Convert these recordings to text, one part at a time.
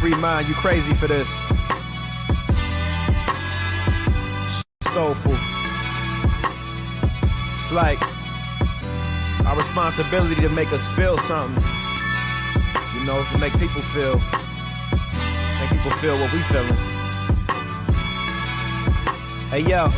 Free mind, you crazy for this. Soulful. It's like our responsibility to make us feel something. You know, to make people feel what we feeling. Hey, yo.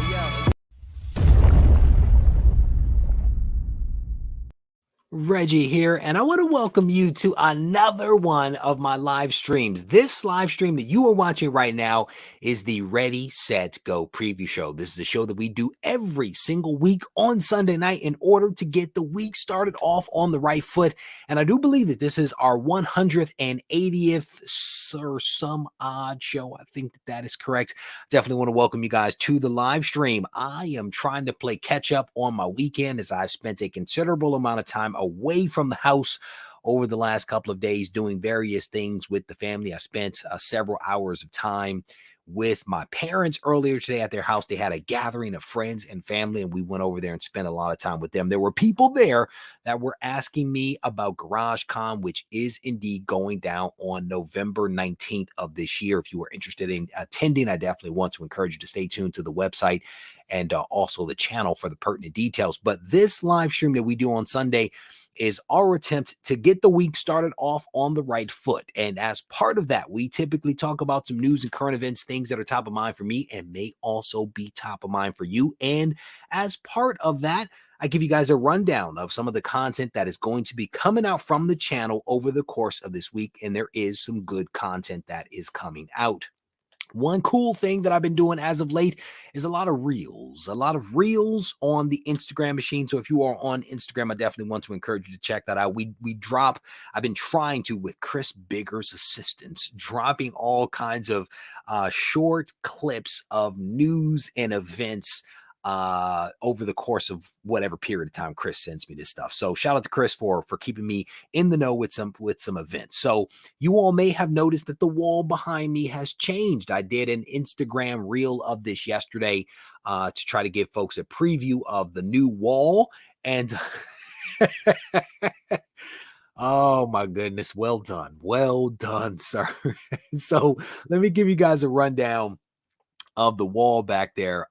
Reggie here, and I want to welcome you to another one of my live streams. This live stream that you are watching right now is the Ready, Set, Go preview show. This is a show that we do every single week on Sunday night in order to get the week started off on the right foot. And I do believe that this is our 180th or some odd show. I think that is correct. Definitely want to welcome you guys to the live stream. I am trying to play catch up on my weekend as I've spent a considerable amount of time away from the house over the last couple of days doing various things with the family. I spent several hours of time with my parents earlier today at their house. They had a gathering of friends and family, and we went over there and spent a lot of time with them. There were people there that were asking me about GarageCon, which is indeed going down on November 19th of this year. If you are interested in attending, I definitely want to encourage you to stay tuned to the website and also the channel for the pertinent details. But this live stream that we do on Sunday is our attempt to get the week started off on the right foot. And as part of that, we typically talk about some news and current events, things that are top of mind for me and may also be top of mind for you. And as part of that, I give you guys a rundown of some of the content that is going to be coming out from the channel over the course of this week. And there is some good content that is coming out. One cool thing that I've been doing as of late is a lot of reels on the Instagram machine. So if you are on Instagram, I definitely want to encourage you to check that out. I've been trying to, with Chris Bigger's assistance, dropping all kinds of short clips of news and events over the course of whatever period of time Chris sends me this stuff. So shout out to Chris for keeping me in the know with some events. So you all may have noticed that the wall behind me has changed. I did an Instagram reel of this yesterday to try to give folks a preview of the new wall. And oh my goodness, well done, sir. So let me give you guys a rundown of the wall back there.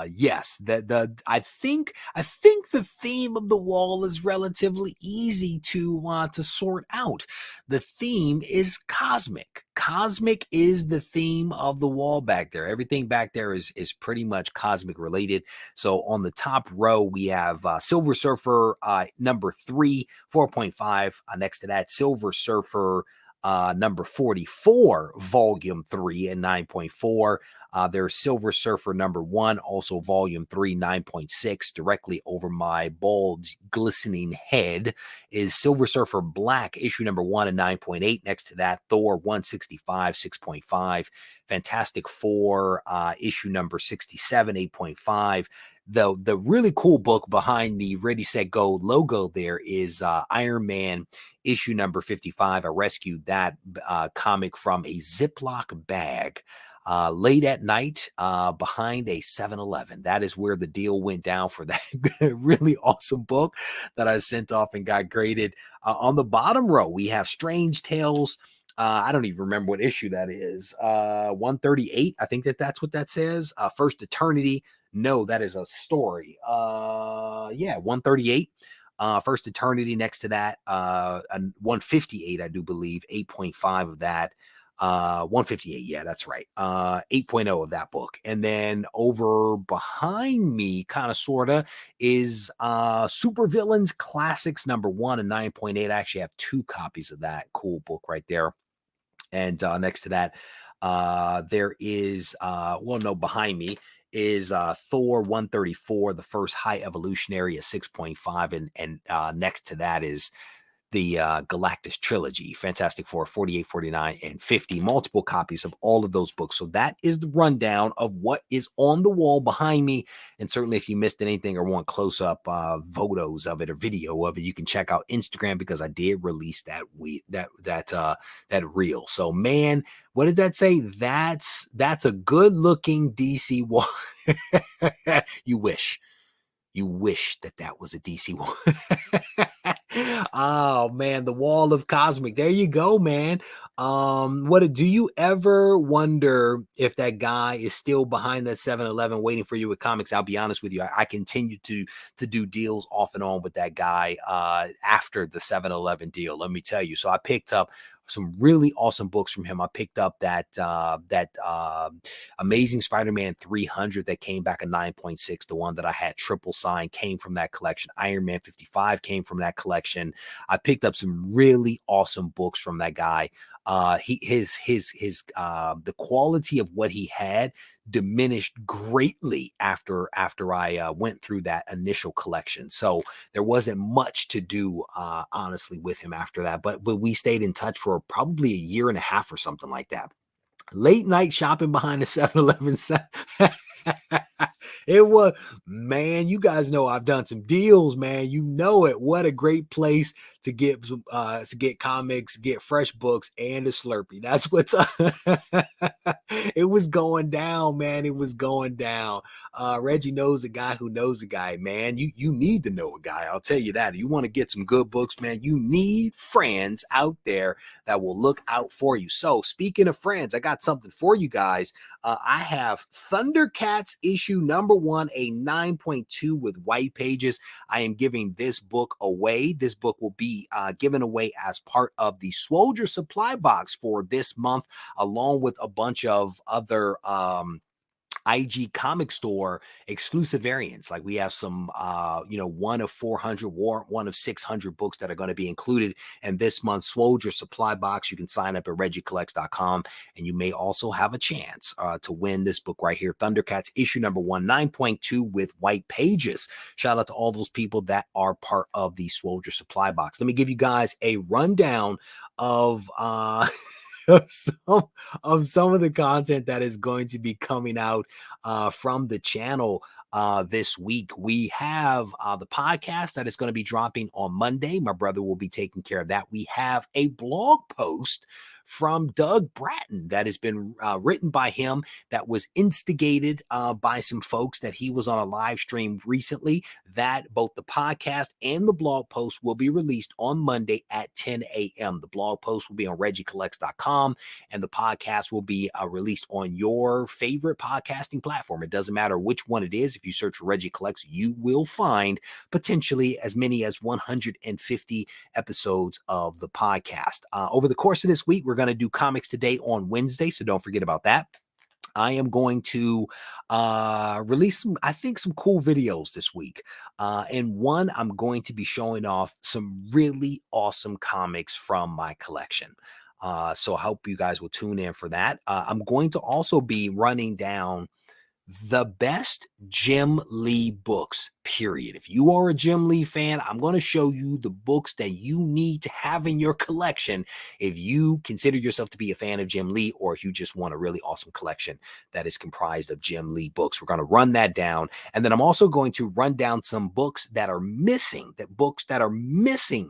Yes, I think the theme of the wall is relatively easy to sort out. The theme is cosmic. Cosmic is the theme of the wall back there. Everything back there is pretty much cosmic related. So on the top row, we have Silver Surfer number 3, 4.5. Next to that, Silver Surfer number 44, volume 3 and 9.4. There's Silver Surfer number 1, also volume 3, 9.6. Directly over my bald, glistening head is Silver Surfer Black, issue number 1 and 9.8. Next to that, Thor 165, 6.5. Fantastic Four, issue number 67, 8.5. The really cool book behind the Ready, Set, Go logo there is Iron Man issue number 55. I rescued that comic from a Ziploc bag late at night behind a 7-Eleven. That is where the deal went down for that really awesome book that I sent off and got graded. On the bottom row, we have Strange Tales. I don't even remember what issue that is. 138. I think that's what that says. First Eternity. No, that is a story. 138. First Eternity. Next to that, 158, I do believe, 8.5 of that. 158, yeah, that's right. 8.0 of that book. And then over behind me, kind of sorta, is Supervillains Classics number 1 and 9.8. I actually have 2 copies of that cool book right there. And next to that, there is behind me is Thor 134, the first High Evolutionary, a 6.5, and next to that is the Galactus trilogy, Fantastic Four, 48, 49, and 50. Multiple copies of all of those books. So that is the rundown of what is on the wall behind me. And certainly if you missed anything or want close-up photos of it or video of it, you can check out Instagram because I did release that reel. So man, what did that say? That's a good-looking DC wall. You wish that was a DC wall. Oh man, the wall of cosmic. There you go, man. What do you ever wonder if that guy is still behind that 7-Eleven waiting for you with comics? I'll be honest with you. I continue to do deals off and on with that guy after the 7-Eleven deal. Let me tell you. So I picked up some really awesome books from him. I picked up that Amazing Spider-Man 300 that came back a 9.6. The one that I had triple signed came from that collection. Iron Man 55 came from that collection. I picked up some really awesome books from that guy. The quality of what he had diminished greatly after I went through that initial collection. So there wasn't much to do, honestly, with him after that. But we stayed in touch for probably a year and a half or something like that. Late night shopping behind the 7-Eleven. It was, man, you guys know I've done some deals, man. You know it. What a great place to get comics, get fresh books, and a Slurpee. That's what's it was going down, man. It was going down. Reggie knows a guy who knows a guy, man. You need to know a guy. I'll tell you that. If you want to get some good books, man, you need friends out there that will look out for you. So speaking of friends, I got something for you guys. I have Thundercats issue number 1, a 9.2 with white pages. I am giving this book away. This book will be given away as part of the Swoldier supply box for this month, along with a bunch of other IG comic store exclusive variants. Like we have some, one of 400, one of 600 books that are going to be included in this month's Swoldier supply box. You can sign up at regiecollects.com, and you may also have a chance to win this book right here, Thundercats issue number 1, 9.2 with white pages. Shout out to all those people that are part of the Swoldier supply box. Let me give you guys a rundown of some of the content that is going to be coming out from the channel this week. We have the podcast that is going to be dropping on Monday. My brother will be taking care of that. We have a blog post from Doug Bratton that has been written by him, that was instigated by some folks that he was on a live stream recently. That both the podcast and the blog post will be released on Monday at 10 a.m. The blog post will be on regiecollects.com, and the podcast will be released on your favorite podcasting platform. It doesn't matter which one it is. If you search for Regie Collects, you will find potentially as many as 150 episodes of the podcast. Over the course of this week, we're going to do Comics Today on Wednesday, so don't forget about that. I am going to release some cool videos this week. And one, I'm going to be showing off some really awesome comics from my collection. So I hope you guys will tune in for that. I'm going to also be running down the best Jim Lee books, period. If you are a Jim Lee fan, I'm going to show you the books that you need to have in your collection if you consider yourself to be a fan of Jim Lee, or if you just want a really awesome collection that is comprised of Jim Lee books. We're going to run that down. And then I'm also going to run down some books that are missing,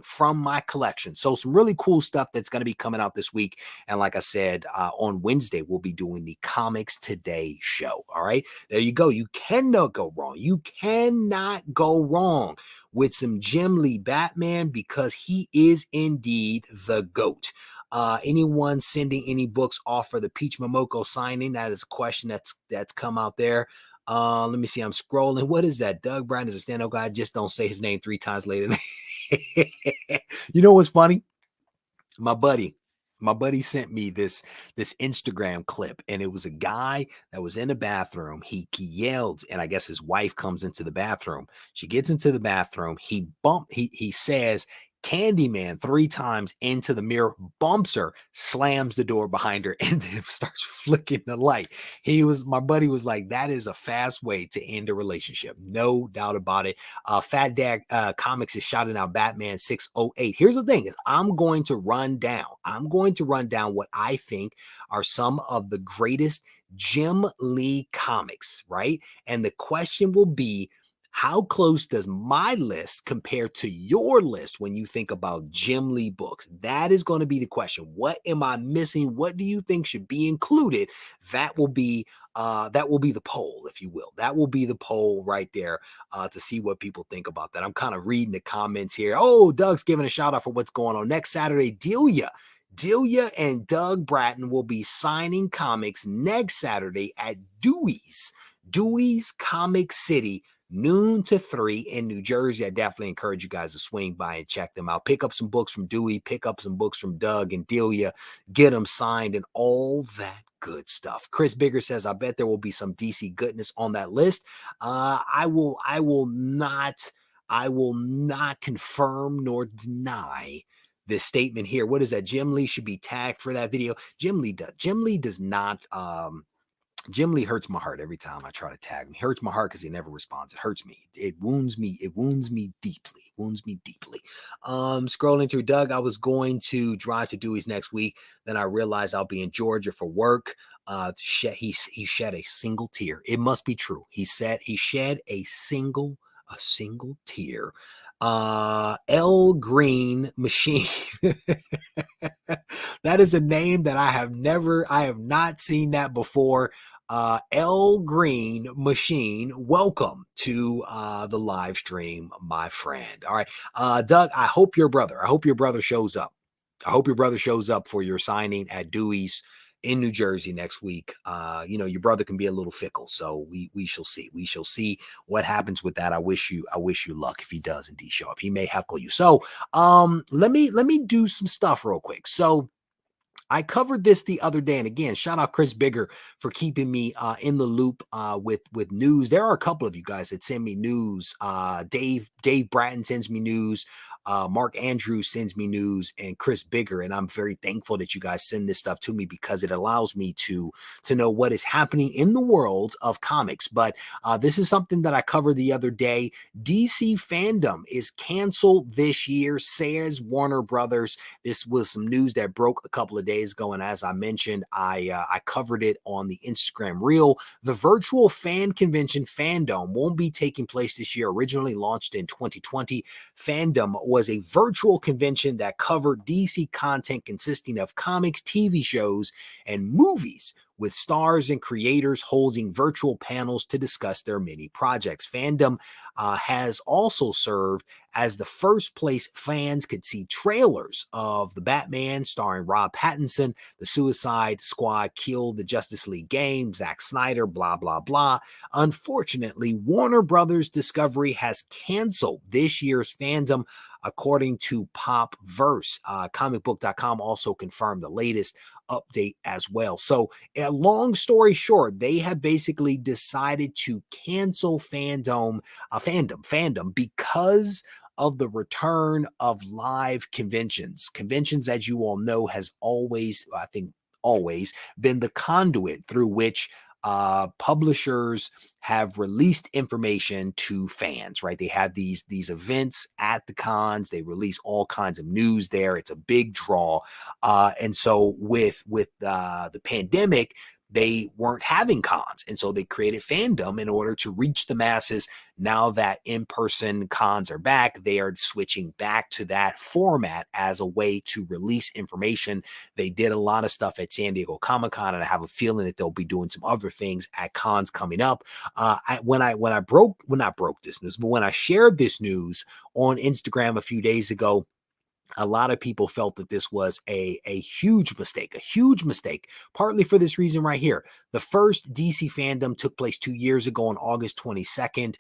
from my collection. So some really cool stuff that's going to be coming out this week. And like I said, on Wednesday, we'll be doing the Comics Today show. All right. There you go. You cannot go wrong. You cannot go wrong with some Jim Lee Batman, because he is indeed the GOAT. Anyone sending any books off for the Peach Momoko signing? That is a question that's come out there. Let me see. I'm scrolling. What is that? Doug Brown is a stand-up guy. Just don't say his name 3 times later. You know what's funny? My buddy sent me this Instagram clip, and it was a guy that was in the bathroom. He yelled, and I guess his wife comes into the bathroom. She gets into the bathroom. He says Candyman 3 times into the mirror, bumps her, slams the door behind her, and then starts flicking the light. My buddy was like, that is a fast way to end a relationship. No doubt about it. Fat Dad Comics is shouting out Batman 608. Here's the thing is I'm going to run down what I think are some of the greatest Jim Lee comics, right? And the question will be, how close does my list compare to your list when you think about Jim Lee books? That is going to be the question. What am I missing? What do you think should be included? That will be the poll, if you will. That will be the poll right there to see what people think about that. I'm kind of reading the comments here. Oh, Doug's giving a shout out for what's going on next Saturday. Delia Delia and Doug Bratton will be signing comics next Saturday at Dewey's Comic City, noon to 3 in New Jersey. I definitely encourage you guys to swing by and check them out. Pick up some books from Dewey, pick up some books from Doug and Delia, get them signed and all that good stuff. Chris Bigger says, I bet there will be some DC goodness on that list. I will not confirm nor deny this statement here. What is that? Jim Lee should be tagged for that video. Jim Lee does not. Jim Lee hurts my heart every time I try to tag him. He hurts my heart because he never responds. It hurts me. It wounds me. It wounds me deeply. Scrolling through Doug, I was going to drive to Dewey's next week. Then I realized I'll be in Georgia for work. He shed a single tear. It must be true. He said he shed a single tear. L Green Machine. That is a name that I have not seen that before. L Green Machine, welcome to the live stream, my friend. All right, Doug, I hope your brother shows up. I hope your brother shows up for your signing at Dewey's in New Jersey next week. Your brother can be a little fickle, so we shall see. We shall see what happens with that. I wish you luck if he does indeed show up. He may heckle you. So let me do some stuff real quick. So I covered this the other day, and again, shout out Chris Bigger for keeping me in the loop with news. There are a couple of you guys that send me news. Dave Bratton sends me news. Mark Andrews sends me news, and Chris Bigger, and I'm very thankful that you guys send this stuff to me because it allows me to know what is happening in the world of comics. But this is something that I covered the other day. DC Fandom is canceled this year, says Warner Brothers. This was some news that broke a couple of days ago, and as I mentioned, I covered it on the Instagram reel. The virtual fan convention Fandome won't be taking place this year. Originally launched in 2020, Fandom was a virtual convention that covered DC content consisting of comics, TV shows, and movies, with stars and creators holding virtual panels to discuss their many projects. Fandom has also served as the first place fans could see trailers of the Batman starring Rob Pattinson, the Suicide Squad Kill the Justice League game, Zack Snyder, blah, blah, blah. Unfortunately, Warner Brothers Discovery has canceled this year's Fandom, according to Popverse. Comicbook.com also confirmed the latest update as well. So, a long story short, they have basically decided to cancel Fandom because of the return of live conventions. Conventions, as you all know, has always been the conduit through which publishers have released information to fans, right? They have these events at the cons. They release all kinds of news there. It's a big draw. And so with the pandemic, they weren't having cons. And so they created Fandom in order to reach the masses. Now that in-person cons are back, they are switching back to that format as a way to release information. They did a lot of stuff at San Diego Comic-Con, and I have a feeling that they'll be doing some other things at cons coming up. When I shared this news on Instagram a few days ago, a lot of people felt that this was a huge mistake, partly for this reason right here. The first DC Fandom took place 2 years ago on August 22nd,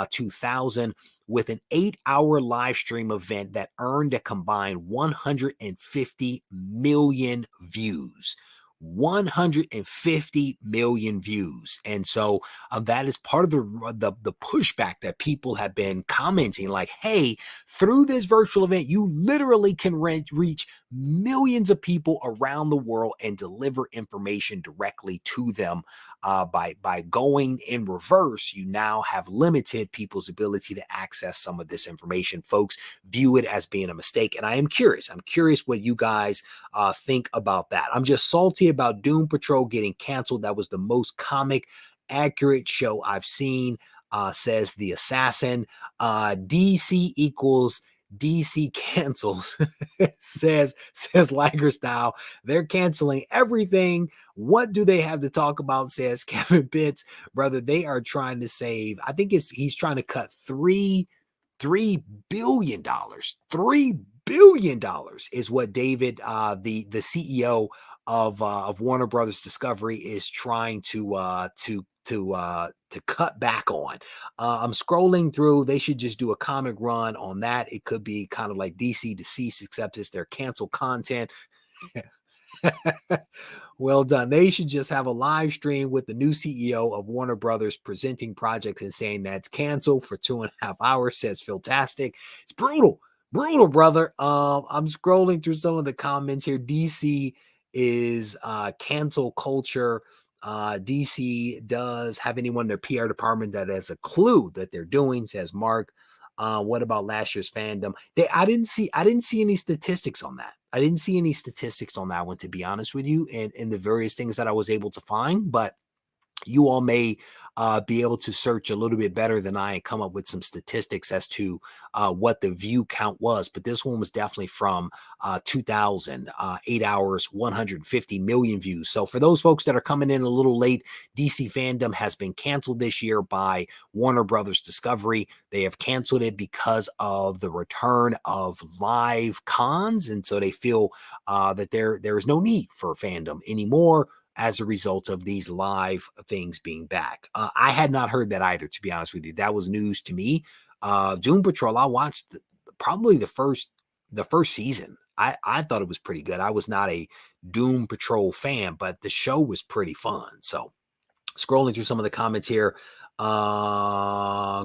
2000, with an 8-hour live stream event that earned a combined 150 million views. 150 million views. And so that is part of the pushback that people have been commenting, like, hey, through this virtual event, you literally can reach millions of people around the world and deliver information directly to them. By going in reverse, you now have limited people's ability to access some of this information. Folks view it as being a mistake, and I am curious. I'm curious what you guys think about that. I'm just salty about Doom Patrol getting canceled. That was the most comic accurate show I've seen, says the assassin. DC equals DC cancels, says Liger Style. They're canceling everything. What do they have to talk about, says Kevin Pitts. Brother, they are trying to save, I think he's trying to cut $3 billion. $3 billion is what David, the CEO of Warner Brothers Discovery, is trying to cut back on. I'm scrolling through. They should just do a comic run on that. It could be kind of like DC Deceased, except it's their canceled content. Well done. They should just have a live stream with the new CEO of Warner Brothers presenting projects and saying that's canceled for 2.5 hours. Says Philtastic. It's brutal. Brutal, brother. I'm scrolling through some of the comments here. DC is cancel culture. DC does have anyone in their PR department that has a clue that they're doing, says Mark. What about last year's fandom? I didn't see any statistics on that. I didn't see any statistics on that one, to be honest with you, and the various things that I was able to find, but you all may be able to search a little bit better than I and come up with some statistics as to what the view count was. But this one was definitely from 2000, 8 hours, 150 million views. So for those folks that are coming in a little late, DC Fandom has been canceled this year by Warner Brothers Discovery. They have canceled it because of the return of live cons. And so they feel that there is no need for fandom anymore as a result of these live things being back. I had not heard that either, to be honest with you. That was news to me. Doom Patrol, I watched probably the first season. I thought it was pretty good. I was not a Doom Patrol fan, but the show was pretty fun. So scrolling through some of the comments here,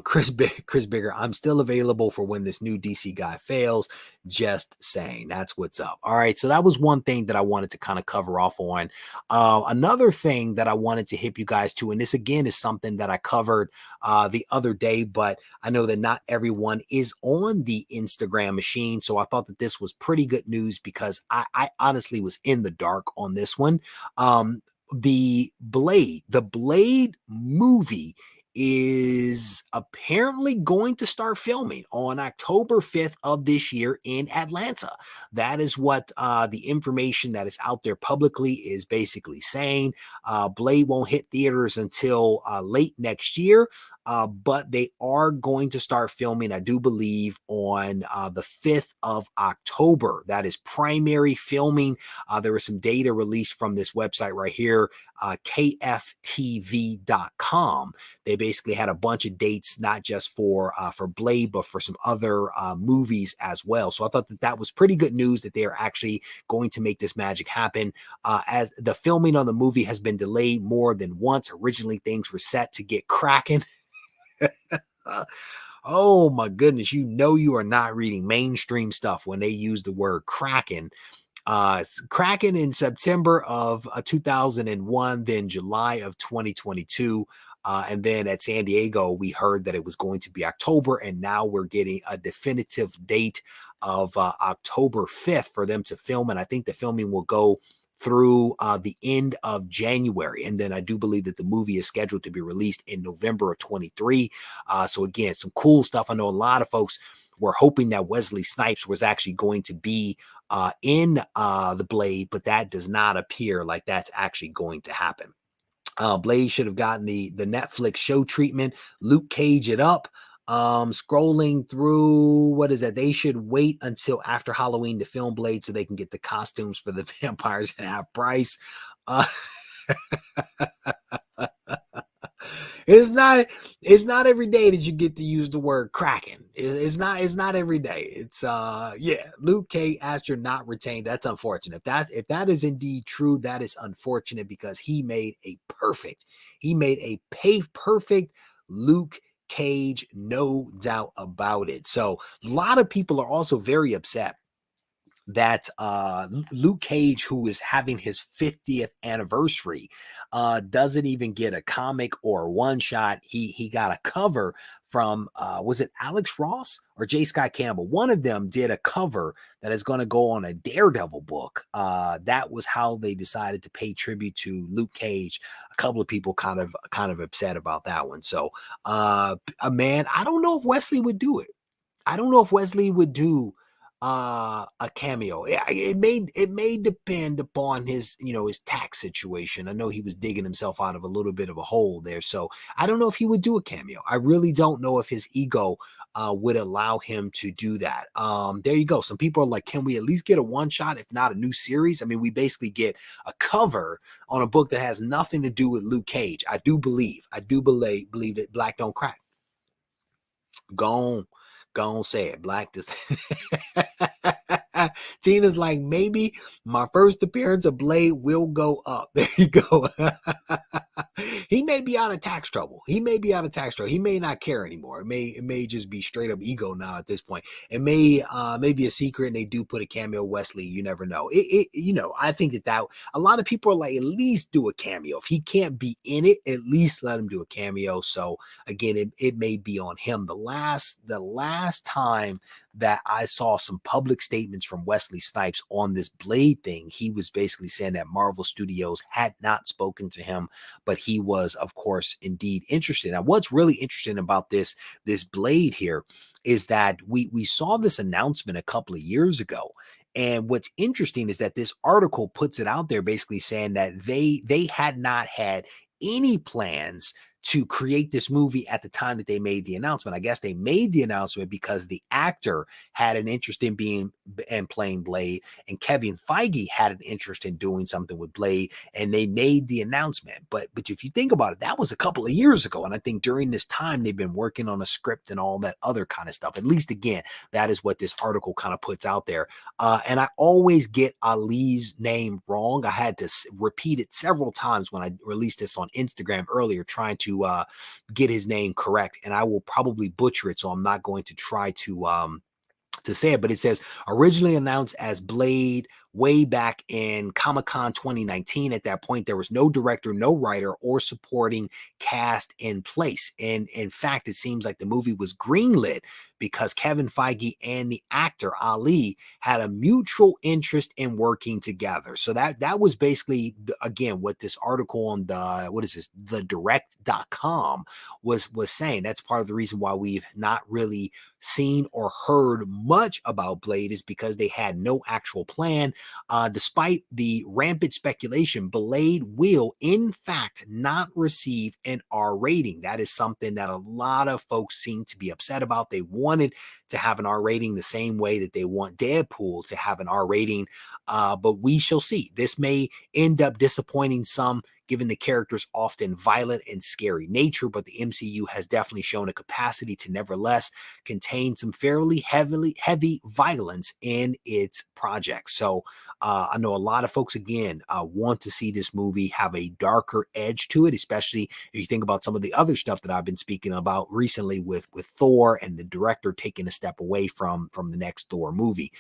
Chris Bigger, I'm still available for when this new DC guy fails. Just saying, that's what's up. All right, so that was one thing that I wanted to kind of cover off on. Another thing that I wanted to hip you guys to, and this again is something that I covered the other day, but I know that not everyone is on the Instagram machine, so I thought that this was pretty good news because I honestly was in the dark on this one. The Blade movie is apparently going to start filming on October 5th of this year in Atlanta. That is what the information that is out there publicly is basically saying. Blade won't hit theaters until late next year. But they are going to start filming, I do believe, on the 5th of October. That is primary filming. There was some data released from this website right here, kftv.com. They basically had a bunch of dates, not just for Blade, but for some other movies as well. So I thought that that was pretty good news that they are actually going to make this magic happen. As the filming on the movie has been delayed more than once. Originally, things were set to get cracking. Oh my goodness, you know you are not reading mainstream stuff when they use the word Kraken. Kraken in September of 2001, then July of 2022. And then at San Diego, we heard that it was going to be October, and now we're getting a definitive date of October 5th for them to film. And I think the filming will go through the end of January. And then I do believe that the movie is scheduled to be released in November of 23. So again, some cool stuff. I know a lot of folks were hoping that Wesley Snipes was actually going to be in the Blade, but that does not appear like that's actually going to happen. Blade should have gotten the Netflix show treatment. Luke Cage it up. Scrolling through, what is that? They should wait until after Halloween to film Blade so they can get the costumes for the vampires at half price. It's not every day that you get to use the word Kraken. It's not every day. It's yeah, Luke Cage after not retained. That's unfortunate. If that is indeed true, that is unfortunate because he made a perfect Luke Cage, no doubt about it. So a lot of people are also very upset that Luke Cage, who is having his 50th anniversary, doesn't even get a comic or a one shot. He got a cover from was it Alex Ross or J. Scott Campbell? One of them did a cover that is going to go on a Daredevil book. That was how they decided to pay tribute to Luke Cage. A couple of people kind of upset about that one. So man, I don't know if Wesley would do it. I don't know if Wesley would do a cameo. It may depend upon his, his tax situation. I know he was digging himself out of a little bit of a hole there, so I don't know if he would do a cameo. I really don't know if his ego would allow him to do that. There you go. Some people are like, can we at least get a one shot, if not a new series? I mean, we basically get a cover on a book that has nothing to do with Luke Cage. I do believe that Black don't crack. Go on, say it. Black just Tina's like, maybe my first appearance of Blade will go up. There you go. He may be out of tax trouble. He may not care anymore. It may just be straight up ego now at this point. It may be a secret, and they do put a cameo Wesley. You never know. I think that a lot of people are like, at least do a cameo. If he can't be in it, at least let him do a cameo. So again, it may be on him. The last time that I saw some public statements from Wesley Snipes on this Blade thing, he was basically saying that Marvel Studios had not spoken to him, but he was, of course, indeed interested. Now, what's really interesting about this Blade here is that we saw this announcement a couple of years ago. And what's interesting is that this article puts it out there basically saying that they had not had any plans to create this movie at the time that they made the announcement. I guess they made the announcement because the actor had an interest in playing Blade, and Kevin Feige had an interest in doing something with Blade, and they made the announcement. But if you think about it, that was a couple of years ago, and I think during this time they've been working on a script and all that other kind of stuff. At least, again, that is what this article kind of puts out there. And I always get Ali's name wrong. I had to repeat it several times when I released this on Instagram earlier, trying to get his name correct, and I will probably butcher it, so I'm not going to try to say it, but it says originally announced as Blade way back in Comic-Con 2019. At that point, there was no director, no writer, or supporting cast in place. And in fact, it seems like the movie was greenlit because Kevin Feige and the actor Ali had a mutual interest in working together. So that was basically, again, what this article on the direct.com was saying. That's part of the reason why we've not really seen or heard much about Blade, is because they had no actual plan. Despite the rampant speculation, Blade will, in fact, not receive an R rating. That is something that a lot of folks seem to be upset about. They wanted to have an R rating the same way that they want Deadpool to have an R rating, but we shall see. This may end up disappointing some, given the character's often violent and scary nature, but the MCU has definitely shown a capacity to nevertheless contain some fairly heavy violence in its projects. So I know a lot of folks, again, want to see this movie have a darker edge to it, especially if you think about some of the other stuff that I've been speaking about recently with Thor and the director taking a step away from the next Thor movie.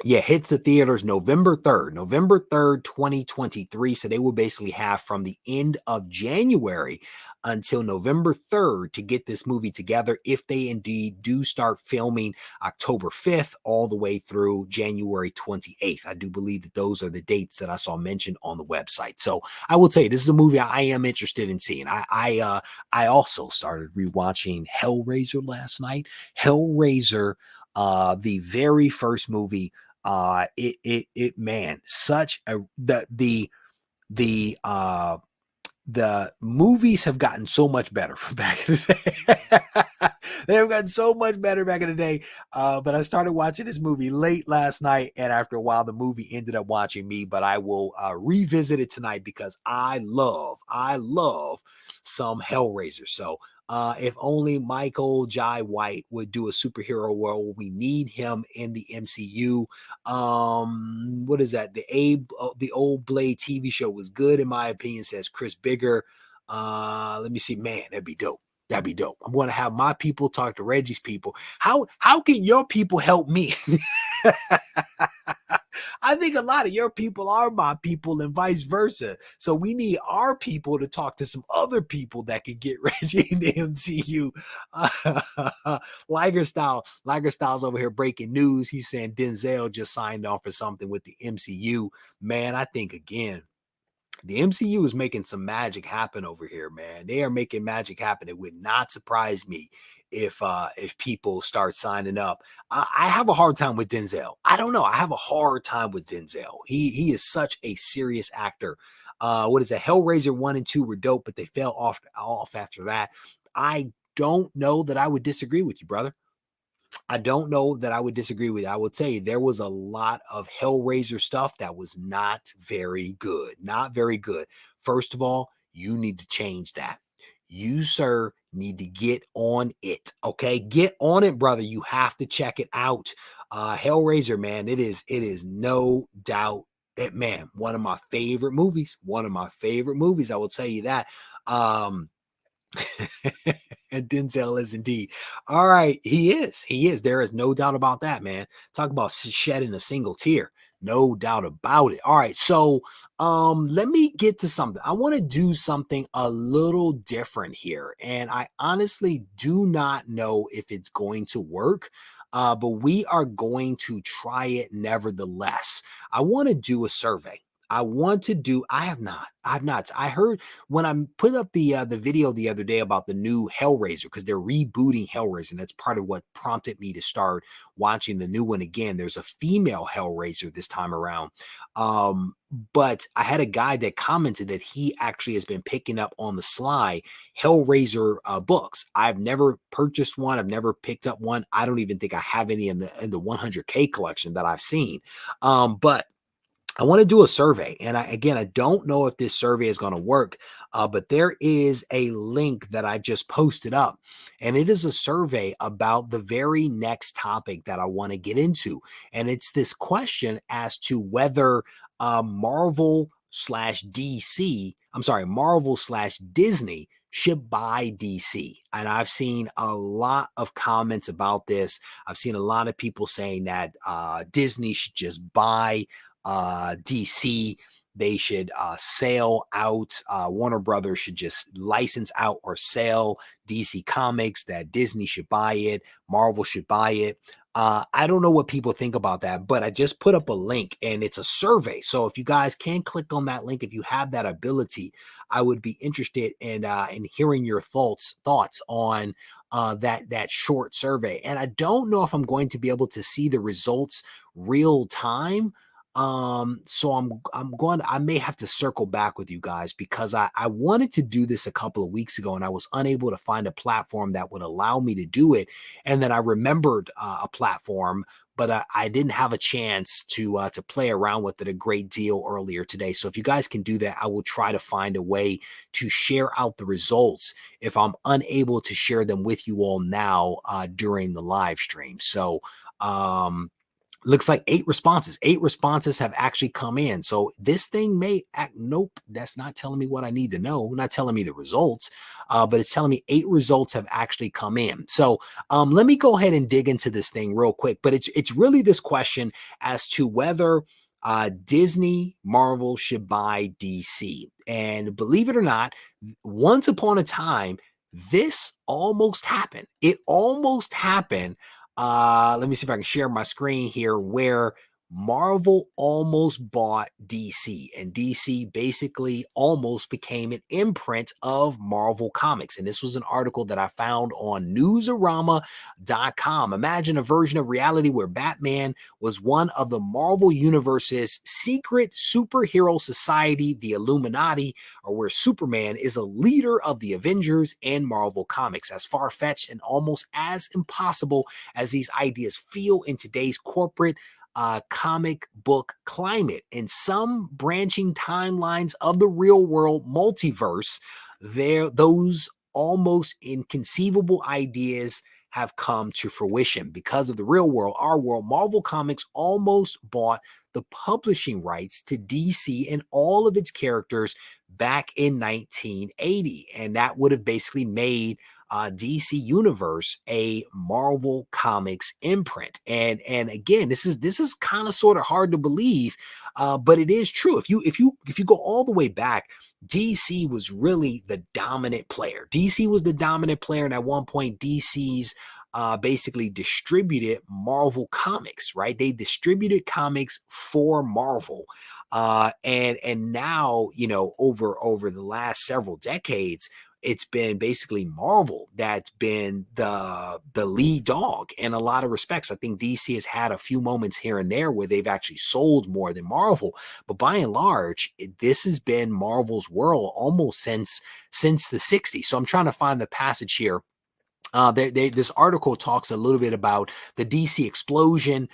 Hits the theaters November 3rd, 2023. So they will basically have from the end of January until November 3rd to get this movie together, if they indeed do start filming October 5th all the way through January 28th. I do believe that those are the dates that I saw mentioned on the website. So I will tell you, this is a movie I am interested in seeing. I also started rewatching Hellraiser last night. Hellraiser, the very first movie, man, such a the movies have gotten so much better from back in the day. They have gotten so much better back in the day. But I started watching this movie late last night, and after a while, the movie ended up watching me. But I will revisit it tonight because I love some Hellraiser. So if only Michael Jai White would do a superhero role. We need him in the MCU. What is that? The old Blade TV show was good, in my opinion, says Chris Bigger. Let me see. Man, that'd be dope. That'd be dope. I'm going to have my people talk to Reggie's people. How can your people help me? I think a lot of your people are my people and vice versa. So we need our people to talk to some other people that could get Reggie in the MCU. Liger Styles over here breaking news. He's saying Denzel just signed on for something with the MCU. Man, I think, again, The MCU is making some magic happen over here, man. They are making magic happen. It would not surprise me if people start signing up. I have a hard time with Denzel. I don't know. I have a hard time with Denzel. He is such a serious actor. What is it? Hellraiser 1 and 2 were dope, but they fell off after that. I don't know that I would disagree with you, brother. I don't know that I would disagree with you. I will tell you, there was a lot of Hellraiser stuff that was not very good. Not very good. First of all, you need to change that. You, sir, need to get on it. Okay, get on it, brother. You have to check it out. Hellraiser, man, it is no doubt it, man, one of my favorite movies. One of my favorite movies. I will tell you that. And Denzel is indeed. All right, he is. He is. There is no doubt about that, man. Talk about shedding a single tear. No doubt about it. All right, so let me get to something. I want to do something a little different here, and I honestly do not know if it's going to work. But we are going to try it nevertheless. I want to do a survey. I have not. I heard when I put up the video the other day about the new Hellraiser, because they're rebooting Hellraiser, and that's part of what prompted me to start watching the new one again. There's a female Hellraiser this time around. But I had a guy that commented that he actually has been picking up on the sly Hellraiser books. I've never purchased one. I've never picked up one. I don't even think I have any in the 100K collection that I've seen. But I want to do a survey. And I don't know if this survey is going to work, but there is a link that I just posted up. And it is a survey about the very next topic that I want to get into. And it's this question as to whether Marvel slash DC, I'm sorry, Marvel slash Disney should buy DC. And I've seen a lot of comments about this. I've seen a lot of people saying that Disney should just buy DC. They should sell out. Warner Brothers should just license out or sell DC Comics, that Disney should buy it. Marvel should buy it. I don't know what people think about that, but I just put up a link and it's a survey. So if you guys can click on that link, if you have that ability, I would be interested in hearing your thoughts on that short survey. And I don't know if I'm going to be able to see the results real time. So I may have to circle back with you guys, because I wanted to do this a couple of weeks ago and I was unable to find a platform that would allow me to do it. And then I remembered a platform, but I didn't have a chance to play around with it a great deal earlier today. So if you guys can do that, I will try to find a way to share out the results if I'm unable to share them with you all now during the live stream. So, looks like 8 responses. 8 responses have actually come in. So this thing may act. Nope, that's not telling me what I need to know. Not telling me the results, but it's telling me 8 results have actually come in. So let me go ahead and dig into this thing real quick. But it's really this question as to whether Disney, Marvel should buy DC. And believe it or not, once upon a time, this almost happened. It almost happened. Let me see if I can share my screen here, where Marvel almost bought DC, and DC basically almost became an imprint of Marvel Comics. And this was an article that I found on newsarama.com. Imagine a version of reality where Batman was one of the Marvel Universe's secret superhero society, the Illuminati, or where Superman is a leader of the Avengers and Marvel Comics. As far-fetched and almost as impossible as these ideas feel in today's corporate comic book climate, in some branching timelines of the real world multiverse, those almost inconceivable ideas have come to fruition. Because of the real world, our world, Marvel Comics almost bought the publishing rights to DC and all of its characters back in 1980, and that would have basically made DC Universe a Marvel Comics imprint. And again, this is kind of sort of hard to believe, but it is true. If you go all the way back, DC was really the dominant player. DC was the dominant player, and at one point, DC's basically distributed Marvel Comics, right? They distributed comics for Marvel. And now, you know, over the last several decades, it's been basically Marvel that's been the lead dog in a lot of respects. I think DC has had a few moments here and there where they've actually sold more than Marvel, but by and large, this has been Marvel's world almost since the 60s. So I'm trying to find the passage here. This article talks a little bit about the DC explosion,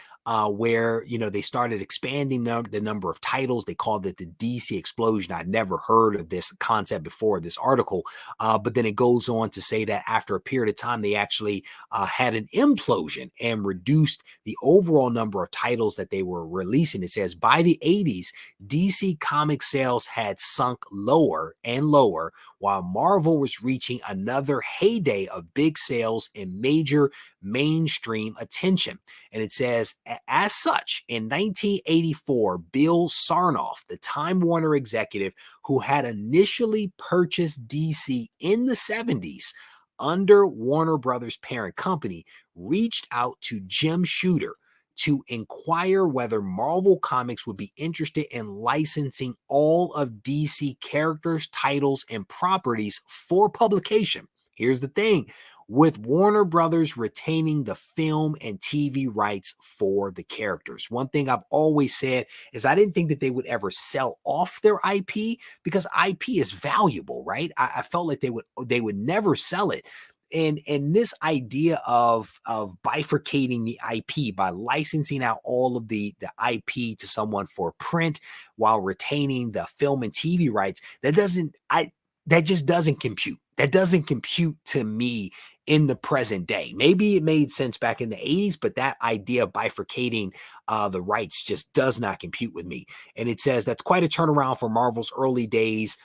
where, you know, they started expanding the number of titles. They called it the DC explosion. I'd never heard of this concept before this article, but then it goes on to say that after a period of time, they actually had an implosion and reduced the overall number of titles that they were releasing. It says by the 80s, DC comic sales had sunk lower and lower, while Marvel was reaching another heyday of big sales and major mainstream attention. And it says, as such, in 1984, Bill Sarnoff, the Time Warner executive who had initially purchased DC in the 70s under Warner Brothers' parent company, reached out to Jim Shooter to inquire whether Marvel Comics would be interested in licensing all of DC characters, titles, and properties for publication. Here's the thing, with Warner Brothers retaining the film and TV rights for the characters. One thing I've always said is I didn't think that they would ever sell off their IP, because IP is valuable, right? I felt like they would never sell it. And this idea of bifurcating the IP by licensing out all of the IP to someone for print while retaining the film and TV rights, that just doesn't compute. That doesn't compute to me in the present day. Maybe it made sense back in the 80s, but that idea of bifurcating the rights just does not compute with me. And it says that's quite a turnaround for Marvel's early days,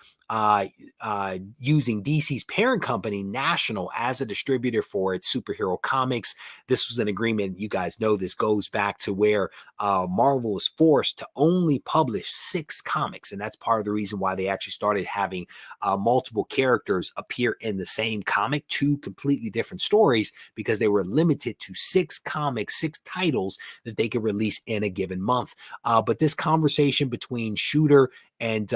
using DC's parent company, National, as a distributor for its superhero comics. This was an agreement, you guys know this goes back to where Marvel was forced to only publish 6 comics. And that's part of the reason why they actually started having multiple characters appear in the same comic, 2 completely different stories, because they were limited to 6 comics, 6 titles that they could release in a given month. But this conversation between Shooter and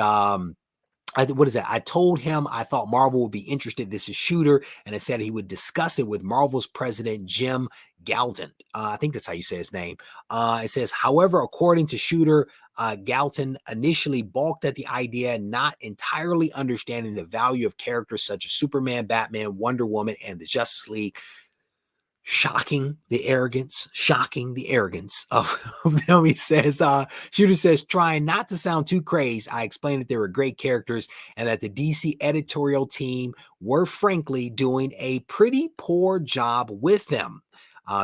what is that? I told him I thought Marvel would be interested. This is Shooter, and it said he would discuss it with Marvel's president, Jim Galton. I think that's how you say his name. It says, however, according to Shooter, Galton initially balked at the idea, not entirely understanding the value of characters such as Superman, Batman, Wonder Woman, and the Justice League. Shocking the arrogance of them. He says, Shooter says, trying not to sound too crazy, I explained that they were great characters and that the DC editorial team were frankly doing a pretty poor job with them.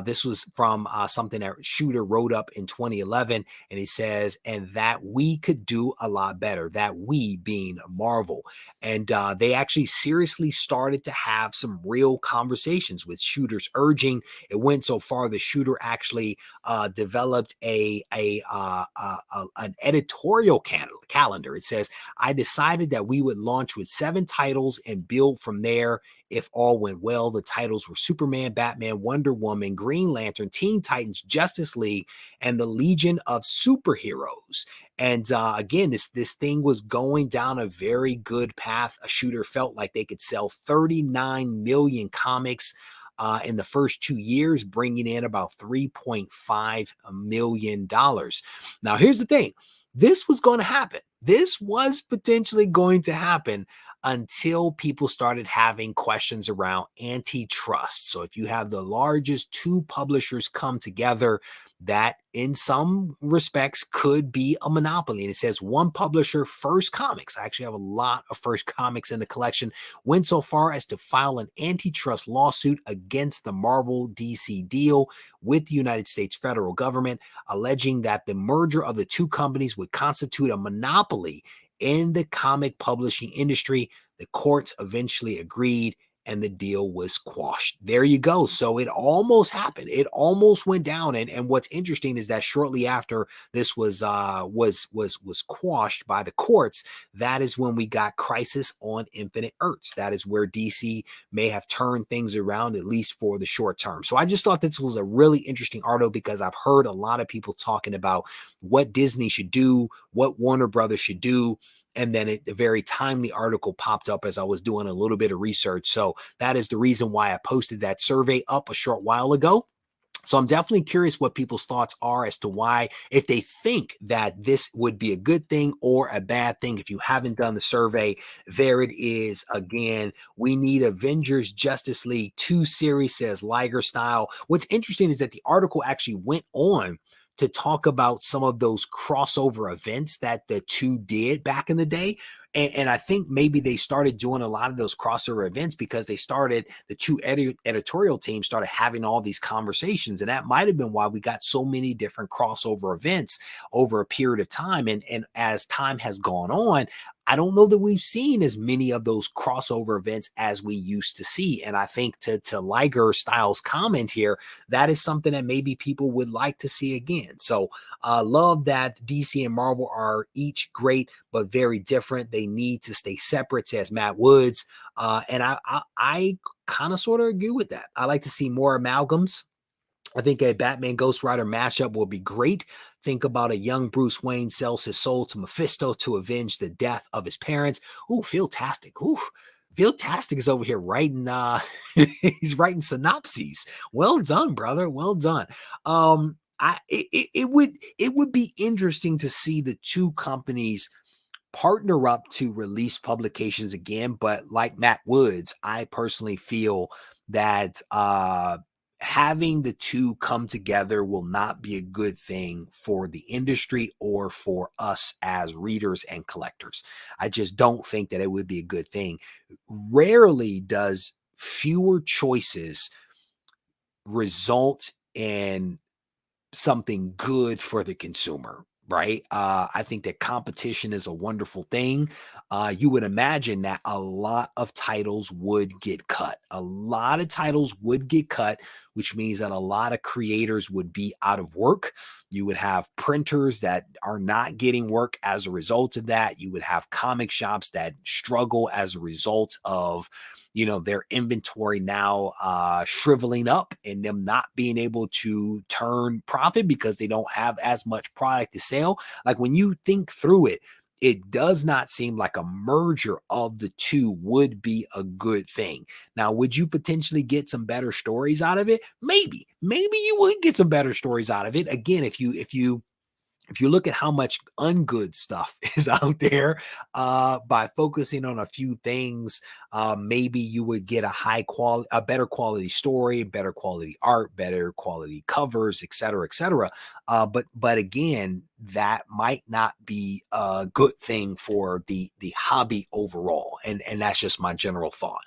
This was from something that Shooter wrote up in 2011, and he says, and that we could do a lot better, that we being Marvel. And they actually seriously started to have some real conversations with Shooter's urging. It went so far that Shooter actually developed an editorial calendar. It says, I decided that we would launch with 7 titles and build from there. If all went well, the titles were Superman, Batman, Wonder Woman, Green Lantern, Teen Titans, Justice League, and the Legion of Superheroes. And again, this thing was going down a very good path. A Shooter felt like they could sell 39 million comics in the first 2 years, bringing in about $3.5 million. Now, here's the thing. This was going to happen. This was potentially going to happen until people started having questions around antitrust. So if you have the largest 2 publishers come together, that in some respects could be a monopoly. And it says one publisher, First Comics, I actually have a lot of First Comics in the collection, went so far as to file an antitrust lawsuit against the Marvel DC deal with the United States federal government, alleging that the merger of the 2 companies would constitute a monopoly in the comic publishing industry. The courts eventually agreed, and the deal was quashed. There you go. So it almost happened. It almost went down. And what's interesting is that shortly after this was quashed by the courts, that is when we got Crisis on Infinite Earths. That is where DC may have turned things around, at least for the short term. So I just thought this was a really interesting article because I've heard a lot of people talking about what Disney should do, what Warner Brothers should do. And then a very timely article popped up as I was doing a little bit of research. So that is the reason why I posted that survey up a short while ago. So I'm definitely curious what people's thoughts are as to why, if they think that this would be a good thing or a bad thing. If you haven't done the survey, there it is again. We need Avengers Justice League 2 series, says Liger Style. What's interesting is that the article actually went on to talk about some of those crossover events that the two did back in the day. And I think maybe they started doing a lot of those crossover events because the two editorial teams started having all these conversations. And that might have been why we got so many different crossover events over a period of time. And as time has gone on, I don't know that we've seen as many of those crossover events as we used to see. And I think to Liger Styles' comment here, that is something that maybe people would like to see again. So love that DC and Marvel are each great, but very different. They need to stay separate, says Matt Woods. And I kind of sort of agree with that. I like to see more amalgams. I think a Batman Ghost Rider mashup will be great. Think about a young Bruce Wayne sells his soul to Mephisto to avenge the death of his parents. Ooh, Philtastic. Ooh, Philtastic is over here writing, he's writing synopses. Well done, brother. Well done. It would be interesting to see the two companies partner up to release publications again. But like Matt Woods, I personally feel that having the two come together will not be a good thing for the industry or for us as readers and collectors. I just don't think that it would be a good thing. Rarely does fewer choices result in something good for the consumer, right? I think that competition is a wonderful thing. You would imagine that a lot of titles would get cut. A lot of titles would get cut, which means that a lot of creators would be out of work. You would have printers that are not getting work as a result of that. You would have comic shops that struggle as a result of their inventory now shriveling up and them not being able to turn profit because they don't have as much product to sell. Like when you think through it, it does not seem like a merger of the two would be a good thing. Now, would you potentially get some better stories out of it? Maybe you would get some better stories out of it. Again, if you look at how much ungood stuff is out there, by focusing on a few things, maybe you would get a better quality story, better quality art, better quality covers, et cetera, et cetera. But again, that might not be a good thing for the hobby overall. And that's just my general thought.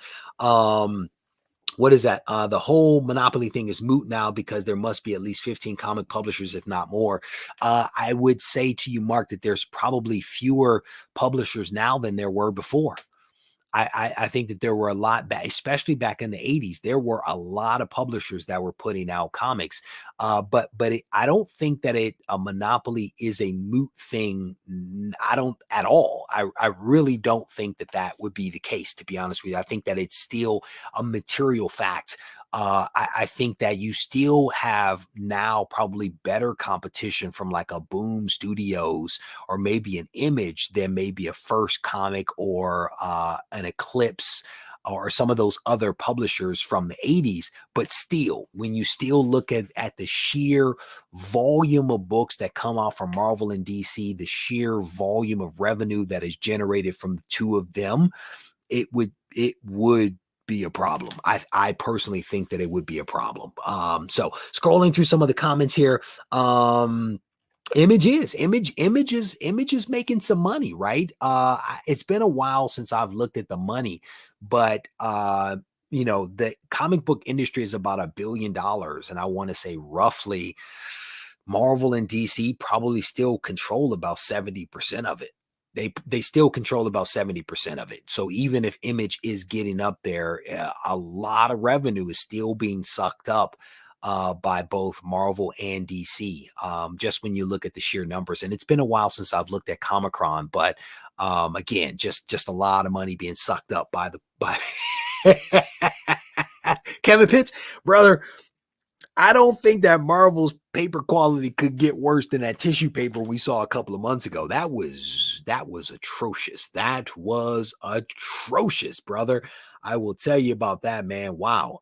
What is that? The whole monopoly thing is moot now because there must be at least 15 comic publishers, if not more. I would say to you, Mark, that there's probably fewer publishers now than there were before. I think that there were a lot, especially back in the 80s, there were a lot of publishers that were putting out comics. But I don't think that a monopoly is a moot thing. I don't at all. I really don't think that would be the case, to be honest with you. I think that it's still a material fact. I think that you still have now probably better competition from like a Boom Studios or maybe an Image than maybe a First Comic or an Eclipse or some of those other publishers from the 80s. But still, when you still look at the sheer volume of books that come out from Marvel and DC, the sheer volume of revenue that is generated from the two of them, it would be a problem. I personally think that it would be a problem. So scrolling through some of the comments here, Image is making some money, right? It's been a while since I've looked at the money, but the comic book industry is about $1 billion, and I want to say roughly Marvel and DC probably still control about 70% of it. they still control about 70% of it. So even if Image is getting up there, a lot of revenue is still being sucked up by both Marvel and DC. Just when you look at the sheer numbers, and it's been a while since I've looked at Comic-Con, but again, just a lot of money being sucked up by Kevin Pitts, brother. I don't think that Marvel's paper quality could get worse than that tissue paper we saw a couple of months ago. That was atrocious. That was atrocious, brother. I will tell you about that, man. Wow.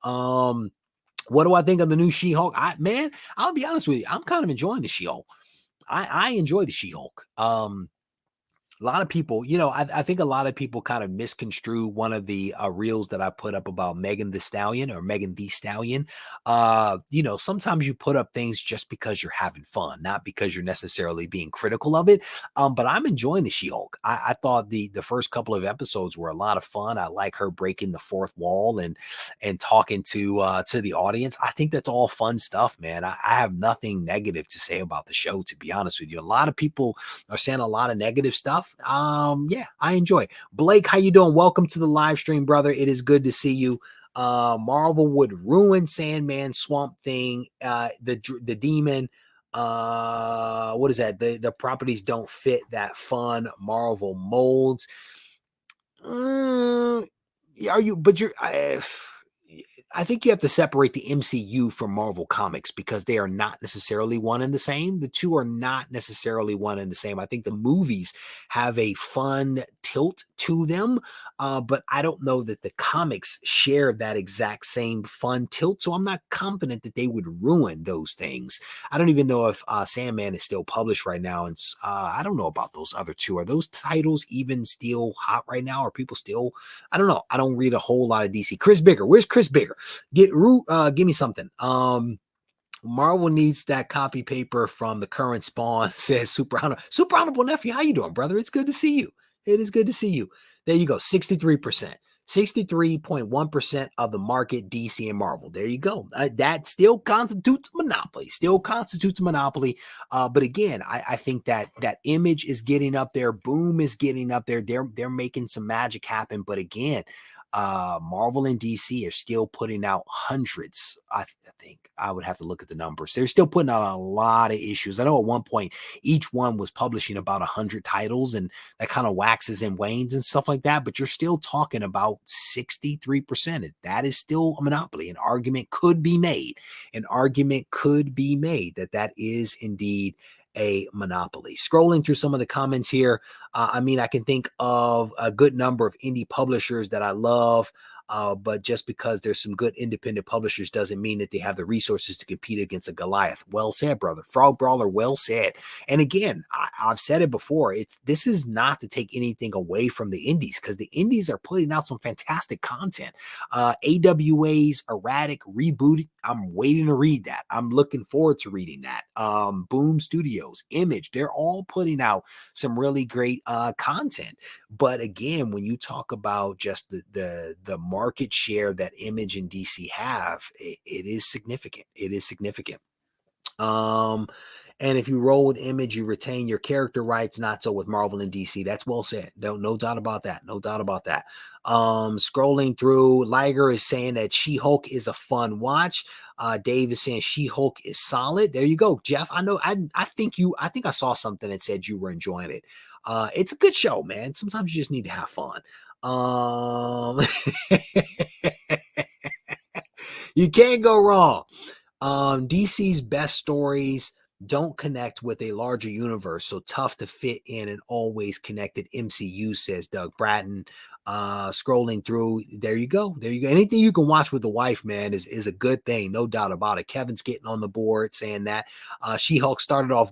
What do I think of the new She-Hulk? I'll be honest with you. I'm kind of enjoying the She-Hulk. I enjoy the She-Hulk. A lot of people, I think a lot of people kind of misconstrue one of the reels that I put up about Megan Thee Stallion. Sometimes you put up things just because you're having fun, not because you're necessarily being critical of it. But I'm enjoying the She-Hulk. I thought the first couple of episodes were a lot of fun. I like her breaking the fourth wall and talking to the audience. I think that's all fun stuff, man. I have nothing negative to say about the show, to be honest with you. A lot of people are saying a lot of negative stuff. Yeah, I enjoy. Blake, how you doing? Welcome to the live stream, brother. It is good to see you. Marvel would ruin Sandman, Swamp Thing, the Demon. What is that? The properties don't fit that fun Marvel molds. Are you? But you're. I think you have to separate the MCU from Marvel Comics because they are not necessarily one and the same. The two are not necessarily one and the same. I think the movies have a fun tilt to them, but I don't know that the comics share that exact same fun tilt. So I'm not confident that they would ruin those things. I don't even know if Sandman is still published right now. And I don't know about those other two. Are those titles even still hot right now? Are people still, I don't know. I don't read a whole lot of DC. Chris Bigger. Where's Chris Bigger? Give me something. Marvel needs that copy paper from the current Spawn, says Super Honorable Nephew. How you doing, brother? It's good to see you. It is good to see you. There you go. 63%. 63.1% of the market, DC and Marvel. There you go. That still constitutes a monopoly. But again, I think that Image is getting up there. Boom is getting up there. They're making some magic happen. But again, Marvel and DC are still putting out hundreds. I think I would have to look at the numbers. They're still putting out a lot of issues. I know at one point each one was publishing about 100 titles, and that kind of waxes and wanes and stuff like that. But you're still talking about 63%. That is still a monopoly. An argument could be made. That is indeed a monopoly. Scrolling through some of the comments here, I can think of a good number of indie publishers that I love, but just because there's some good independent publishers doesn't mean that they have the resources to compete against a Goliath. Well said, brother. Frog Brawler, well said. And again, I've said it before, this is not to take anything away from the indies, because the indies are putting out some fantastic content. AWA's Erratic Reboot, I'm waiting to read that. I'm looking forward to reading that. Boom Studios, Image, they're all putting out some really great content. But again, when you talk about just the market share that Image and DC have, it is significant. And if you roll with Image, you retain your character rights, not so with Marvel and DC. That's well said. No doubt about that. Scrolling through, Liger is saying that She-Hulk is a fun watch. Dave is saying She-Hulk is solid. There you go, Jeff. I know. I think I saw something that said you were enjoying it. It's a good show, man. Sometimes you just need to have fun. You can't go wrong. DC's best stories don't connect with a larger universe, so tough to fit in an always connected MCU, says Doug Bratton. Scrolling through, there you go. Anything you can watch with the wife, man, is a good thing, no doubt about it. Kevin's getting on the board saying that She-Hulk started off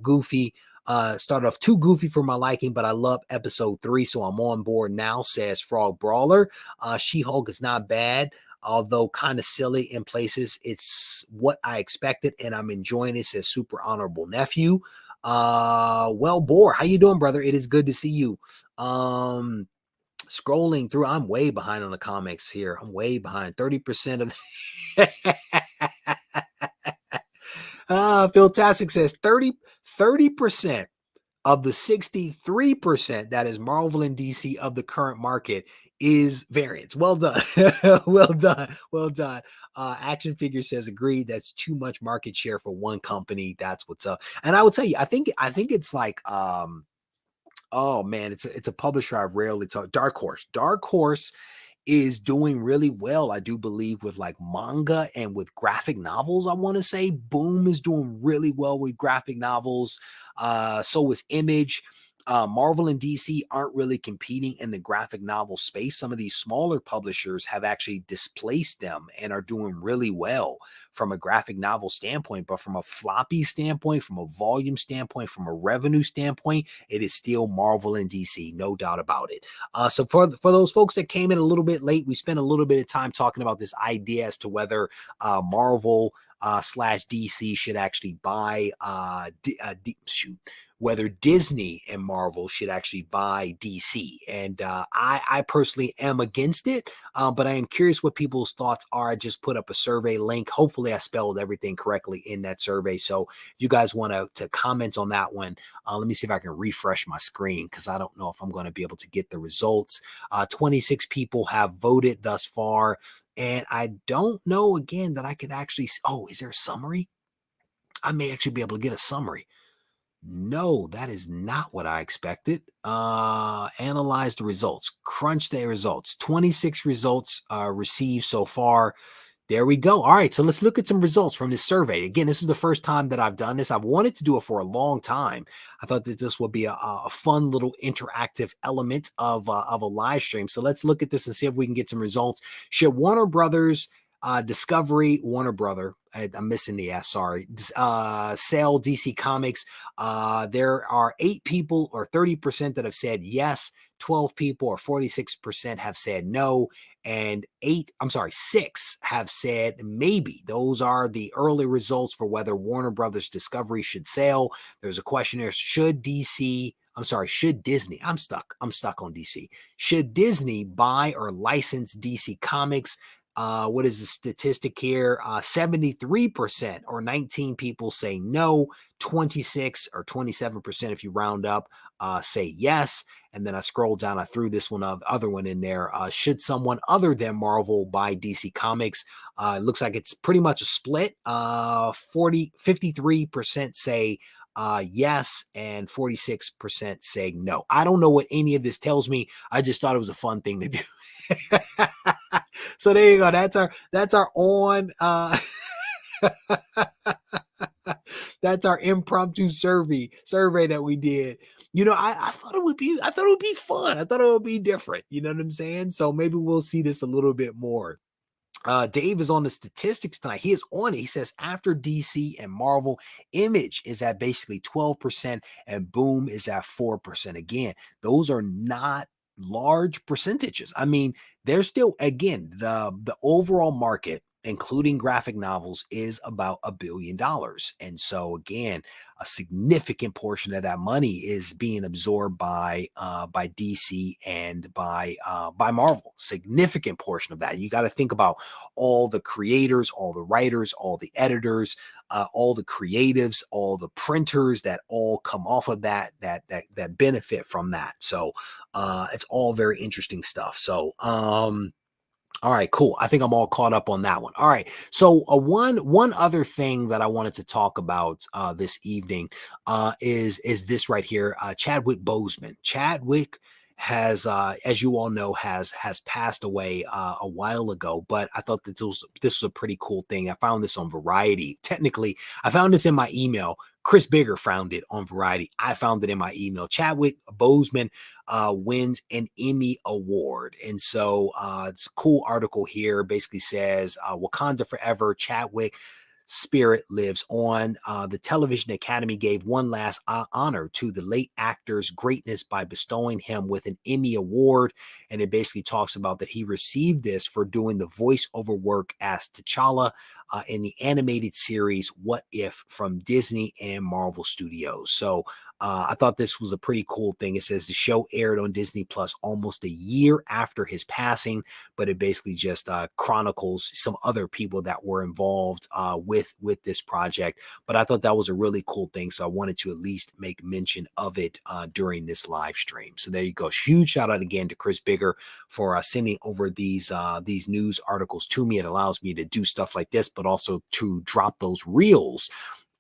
too goofy for my liking, but I love episode 3, so I'm on board now, says Frog Brawler. She-Hulk is not bad, although kind of silly in places. It's what I expected, and I'm enjoying it, says Super Honorable Nephew. Well, Boar, how you doing, brother? It is good to see you. Scrolling through, I'm way behind on the comics here. I'm way behind. 30% of Phil Tastic says 30% of the 63% that is Marvel and DC of the current market is variance. Well done. Well done. Well done. Action Figure says agreed. That's too much market share for one company. That's what's up. And I will tell you, I think it's like oh man, it's a publisher I rarely talk. Dark Horse. Dark Horse is doing really well, I do believe, with like manga and with graphic novels. I want to say Boom is doing really well with graphic novels. So is Image. Marvel and DC aren't really competing in the graphic novel space. Some of these smaller publishers have actually displaced them and are doing really well from a graphic novel standpoint. But from a floppy standpoint, from a volume standpoint, from a revenue standpoint, it is still Marvel and DC, no doubt about it. So for those folks that came in a little bit late, we spent a little bit of time talking about this idea as to whether Marvel slash DC should actually buy whether Disney and Marvel should actually buy DC. And I personally am against it, but I am curious what people's thoughts are. I just put up a survey link. Hopefully I spelled everything correctly in that survey. So if you guys want to comment on that one, let me see if I can refresh my screen, because I don't know if I'm going to be able to get the results. 26 people have voted thus far. And I don't know, again, that I could actually, oh, is there a summary? I may actually be able to get a summary. No, that is not what I expected. Analyze the results, crunch the results. 26 results received so far. There we go. All right, so let's look at some results from this survey. Again, this is the first time that I've done this. I've wanted to do it for a long time. I thought that this would be a fun little interactive element of a live stream. So let's look at this and see if we can get some results. Should Warner Brothers, Discovery, Warner Brother, I'm missing the S, sorry, sell DC Comics? There are 8 people, or 30%, that have said yes. 12 people, or 46%, have said no. And 6 have said maybe. Those are the early results for whether Warner Brothers Discovery should sell. There's a question here. Should Disney, I'm stuck on DC. Should Disney buy or license DC Comics? What is the statistic here? 73%, or 19 people, say no. 26 or 27%, if you round up, say yes. And then I scrolled down, I threw this other one in there. Should someone other than Marvel buy DC Comics? It looks like it's pretty much a split. 53% say yes, and 46% say no. I don't know what any of this tells me. I just thought it was a fun thing to do. So there you go. That's our on that's our impromptu survey that we did. You know, I thought it would be fun. I thought it would be different. You know what I'm saying? So maybe we'll see this a little bit more. Dave is on the statistics tonight. He is on it. He says after DC and Marvel, Image is at basically 12% and Boom is at 4%. Again, those are not large percentages. I mean, they're still, again, the overall market, including graphic novels, is about $1 billion. And so again, a significant portion of that money is being absorbed by DC and by Marvel. Significant portion of that. You got to think about all the creators, all the writers, all the editors, all the creatives, all the printers that all come off of that benefit from that. So it's all very interesting stuff. So all right, cool. I think I'm all caught up on that one. All right. So one other thing that I wanted to talk about this evening is this right here. Chadwick Boseman. Chadwick has, as you all know, has passed away a while ago, but I thought that this was a pretty cool thing. I found this on Variety. Technically, I found this in my email. Chris Bigger found it on Variety. I found it in my email. Chadwick Boseman wins an Emmy Award. And so it's a cool article here. Basically says, Wakanda Forever, Chadwick spirit lives on. The Television Academy gave one last honor to the late actor's greatness by bestowing him with an Emmy Award. And it basically talks about that he received this for doing the voiceover work as T'Challa in the animated series What If from Disney and Marvel Studios. So I thought this was a pretty cool thing. It says the show aired on Disney Plus almost a year after his passing, but it basically just chronicles some other people that were involved with this project. But I thought that was a really cool thing, so I wanted to at least make mention of it during this live stream. So there you go. Huge shout out again to Chris Bigger for sending over these news articles to me. It allows me to do stuff like this, but also to drop those reels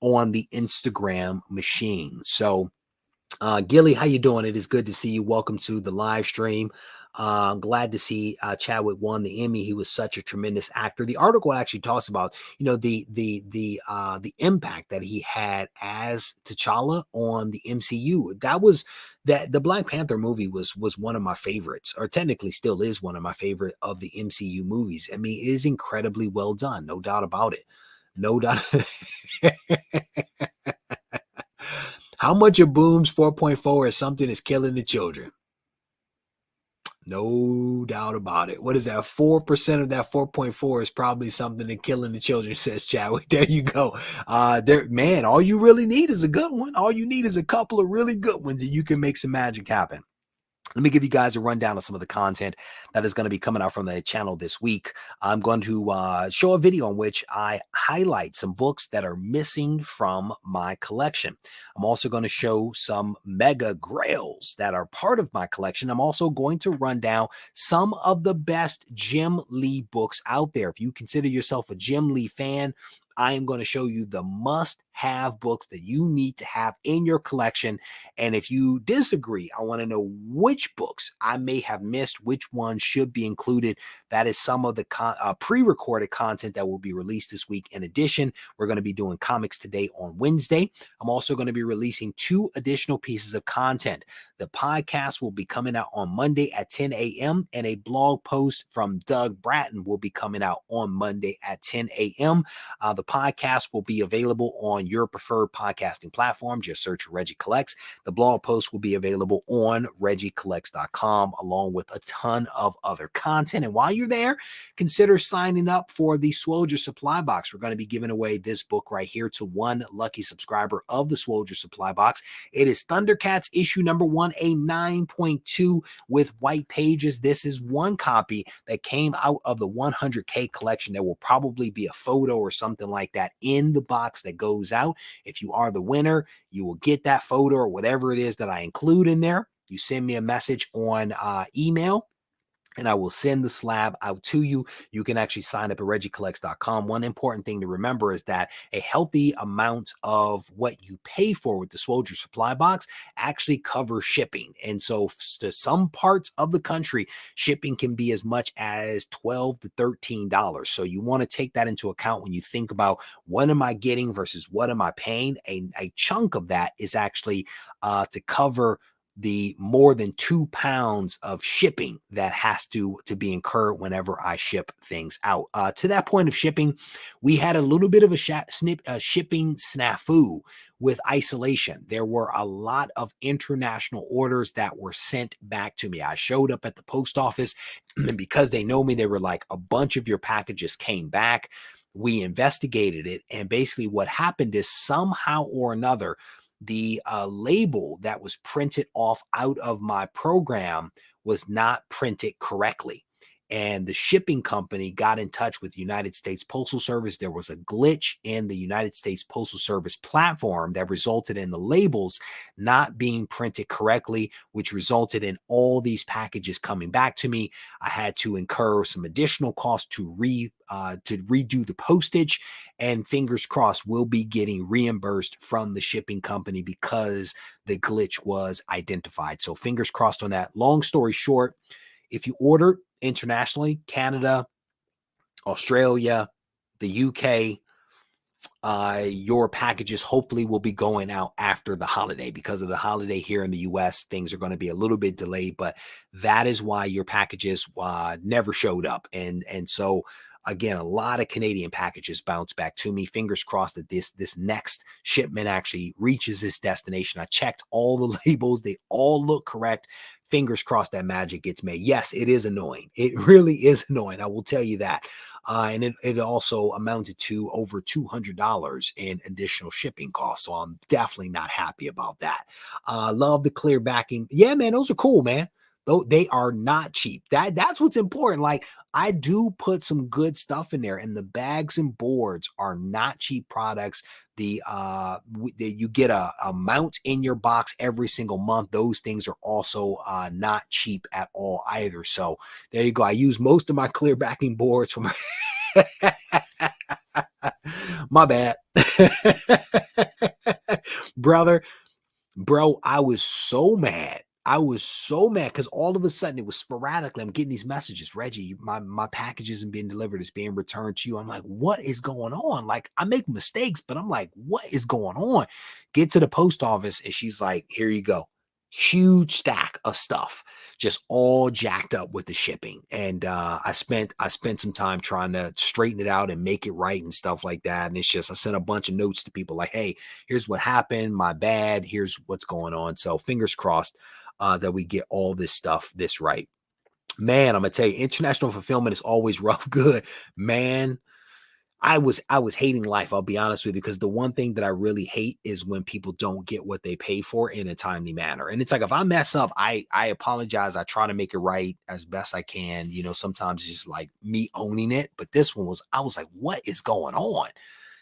on the Instagram machine. So Gilly, how you doing? It is good to see you. Welcome to the live stream. Glad to see Chadwick won the Emmy. He was such a tremendous actor. The article actually talks about, you know, the impact that he had as T'Challa on the MCU. The Black Panther movie was one of my favorites, or technically still is one of my favorite of the MCU movies. I mean, it is incredibly well done, no doubt about it. No doubt. How much of Boom's 4.4 is something that's killing the children? No doubt about it. What is that? 4% of that 4.4 is probably something that's killing the children, says Chadwick. There you go. Man, all you really need is a good one. All you need is a couple of really good ones, and you can make some magic happen. Let me give you guys a rundown of some of the content that is going to be coming out from the channel this week. I'm going to show a video in which I highlight some books that are missing from my collection. I'm also going to show some mega grails that are part of my collection. I'm also going to run down some of the best Jim Lee books out there. If you consider yourself a Jim Lee fan, I am going to show you the must-have books that you need to have in your collection. And if you disagree, I want to know which books I may have missed, which ones should be included. That is some of the pre-recorded content that will be released this week. In addition, we're going to be doing Comics Today on Wednesday. I'm also going to be releasing 2 additional pieces of content. The podcast will be coming out on Monday at 10 a.m. and a blog post from Doug Bratton will be coming out on Monday at 10 a.m. The podcast will be available on your preferred podcasting platform. Just search Regie Collects. The blog post will be available on regiecollects.com along with a ton of other content. And while you're there, consider signing up for the Swoldier Supply Box. We're going to be giving away this book right here to one lucky subscriber of the Swoldier Supply Box. It is Thundercats issue number 1, a 9.2 with white pages. This is one copy that came out of the 100K collection. There will probably be a photo or something like that in the box that goes out. If you are the winner, you will get that photo or whatever it is that I include in there. You send me a message on email, and I will send the slab out to you. You can actually sign up at regiecollects.com. One important thing to remember is that a healthy amount of what you pay for with the Swoldier Supply Box actually covers shipping. And so to some parts of the country, shipping can be as much as $12 to $13. So you want to take that into account when you think about what am I getting versus what am I paying. A chunk of that is actually to cover the more than 2 pounds of shipping that has to be incurred whenever I ship things out. To that point of shipping, we had a little bit of a shipping snafu with isolation. There were a lot of international orders that were sent back to me. I showed up at the post office, and because they know me, they were like, a bunch of your packages came back. We investigated it, and basically what happened is somehow or another, the label that was printed off out of my program was not printed correctly. And the shipping company got in touch with the United States Postal Service. There was a glitch in the United States Postal Service platform that resulted in the labels not being printed correctly, which resulted in all these packages coming back to me. I had to incur some additional costs to redo the postage, and fingers crossed we'll be getting reimbursed from the shipping company because the glitch was identified. So fingers crossed on that. Long story short, if you order internationally, Canada, Australia, the UK, your packages hopefully will be going out after the holiday. Because of the holiday here in the US, things are going to be a little bit delayed, but that is why your packages never showed up. And so Again, a lot of Canadian packages bounce back to me. Fingers crossed that this next shipment actually reaches its destination. I checked all the labels. They all look correct. Fingers crossed that magic gets made. Yes, it is annoying. It really is annoying. I will tell you that. And it also amounted to over $200 in additional shipping costs. So I'm definitely not happy about that. Love the clear backing. Yeah, man, those are cool, man. Though they are not cheap. That's what's important. Like, I do put some good stuff in there, and the bags and boards are not cheap products. You get a mount in your box every single month. Those things are also not cheap at all either. So there you go. I use most of my clear backing boards for my my bad. Bro, I was so mad. Because all of a sudden it was sporadically. I'm getting these messages, Reggie, my package isn't being delivered. It's being returned to you. I'm like, what is going on? Like, I make mistakes, but I'm like, what is going on? Get to the post office, and she's like, here you go. Huge stack of stuff, just all jacked up with the shipping. And I spent some time trying to straighten it out and make it right and stuff like that. And it's just, I sent a bunch of notes to people like, hey, here's what happened. My bad. Here's what's going on. So fingers crossed that we get all this stuff this right. Man, I'm gonna tell you, international fulfillment is always rough. Good, man. I was hating life. I'll be honest with you, because the one thing that I really hate is when people don't get what they pay for in a timely manner. And it's like, if I mess up, I apologize. I try to make it right as best I can. You know, sometimes it's just like me owning it. But this one I was like, what is going on?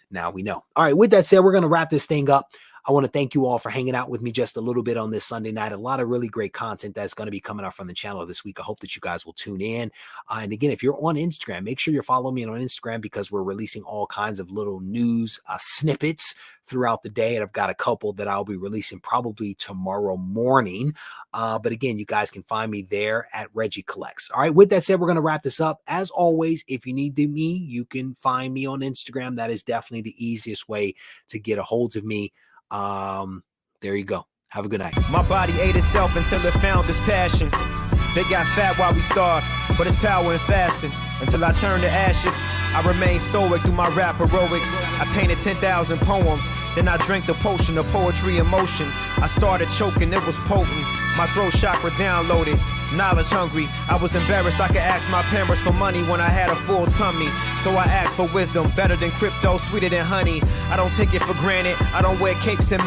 Now we know. All right. With that said, we're going to wrap this thing up. I want to thank you all for hanging out with me just a little bit on this Sunday night. A lot of really great content that's going to be coming out from the channel this week. I hope that you guys will tune in. And again, if you're on Instagram, make sure you're following me on Instagram, because we're releasing all kinds of little news snippets throughout the day. And I've got a couple that I'll be releasing probably tomorrow morning. But again, you guys can find me there at Regie Collects. All right. With that said, we're going to wrap this up. As always, if you need me, you can find me on Instagram. That is definitely the easiest way to get a hold of me. There you go. Have a good night. My body ate itself until it found its passion. They got fat while we starved, but it's power in fasting. Until I turn to ashes, I remain stoic through my rap heroics. I painted 10,000 poems, then I drank the potion of poetry and motion. I started choking, it was potent. My throat chakra downloaded, knowledge hungry. I was embarrassed I could ask my parents for money when I had a full tummy. So I asked for wisdom, better than crypto, sweeter than honey. I don't take it for granted, I don't wear capes and